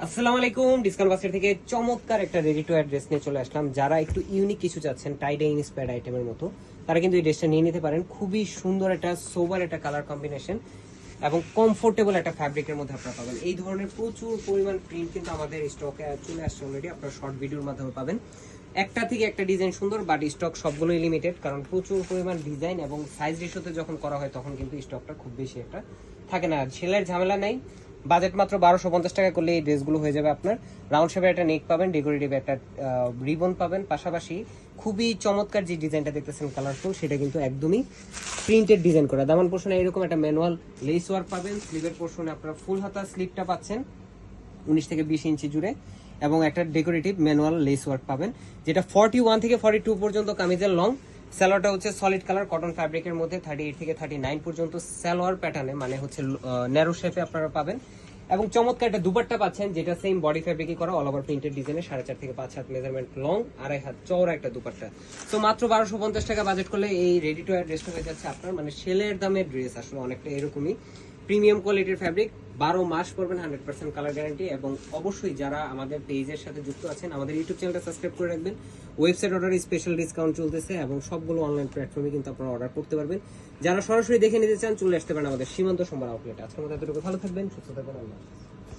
আসসালামু আলাইকুম। Discount basket থেকে চমৎকার একটা রেডি টু ওয়্যার ড্রেস নিয়ে চলে আসলাম। যারা একটু ইউনিক কিছু চাচ্ছেন টাইডে ইন্সপায়ার্ড আইটেমের মতো, তারা কিন্তু এই ড্রেসটা নিয়ে নিতে পারেন। খুবই সুন্দর একটা সোবার একটা কালার কম্বিনেশন এবং কমফোর্টেবল একটা ফ্যাব্রিকের মধ্যে আপনারা পাবেন। এই ধরনের প্রচুর পরিমাণ প্রিন্ট কিন্তু আমাদের স্টকে চলে আসছে অলরেডি, আপনারা শর্ট ভিডিওর মাধ্যমে পাবেন। একটা থেকে একটা ডিজাইন সুন্দর, বাট স্টক সবগুলোই লিমিটেড, কারণ প্রচুর পরিমাণ ডিজাইন এবং সাইজ রেশোতে যখন করা হয় তখন কিন্তু স্টকটা খুব বেশি একটা থাকে না। সেলের ঝামেলা নাই। বাজেট মাত্র 1250 টাকা করলে এই ড্রেসগুলো হয়ে যাবে আপনার। রাউন্ড শেপের একটা নেক পাবেন, ডেকোরেটিভ একটা রিবন পাবেন, পাশাপাশি খুবই চমৎকার যে ডিজাইনটা দেখতেছেন কালারফুল, সেটা কিন্তু একদমই প্রিন্টেড ডিজাইন করা। দামান পোর্শনে এরকম একটা ম্যানুয়াল লেস ওয়ার্ক পাবেন। স্লিভের পোর্শনে আপনারা ফুল হাতা স্লিভটা পাচ্ছেন 19 থেকে 20 ইঞ্চি জুড়ে, এবং একটা ডেকোরেটিভ ম্যানুয়াল লেস ওয়ার্ক পাবেন, যেটা 41 থেকে 42 পর্যন্ত কামিজের লং। সালোয়ারটা হচ্ছে সলিড কালার কটন ফ্যাব্রিকের মধ্যে 38 থেকে 39 পর্যন্ত সালোয়ার প্যাটার্নে, মানে হচ্ছে ন্যারো শেপে আপনারা পাবেন। এবং চমৎকার একটা দুপাট্টা পাচ্ছেন, যেটা সেম বডি ফ্যাব্রিকই করা, অল ওভার প্রিন্টেড ডিজাইনে 4.5 থেকে 5 হাত মেজারমেন্ট লং, 2.5 হাত চওড়া একটা দুপাট্টা। তো মাত্র 1250 টাকা বাজেট করলে এই রেডি টু ওয়্যার ড্রেসটা হয়ে যাচ্ছে আপনার, মানে সেলের দামের ড্রেস আসলে অনেকটা এরকমই। প্রিমিয়াম কোয়ালিটির ফ্যাব্রিক, 12 মাস পরবেন, 100% কালার গ্যারান্টি। এবং অবশ্যই যারা আমাদের পেজের সাথে যুক্ত আছেন, আমাদের ইউটিউব চ্যানেলটা সাবস্ক্রাইব করে রাখবেন। ওয়েবসাইট অর্ডারে স্পেশাল ডিসকাউন্ট চলতেছে এবং সবগুলো অনলাইন প্ল্যাটফর্মে কিন্তু আপনারা অর্ডার করতে পারবেন। যারা সরাসরি দেখে নিতে চান চলে আসতে পারেন আমাদের সীমান্ত সম্ভার আউটলেটে। আজকের মতো এতটুকু, ভালো থাকবেন, সুস্থ থাকবেন, আল্লাহ হাফেজ।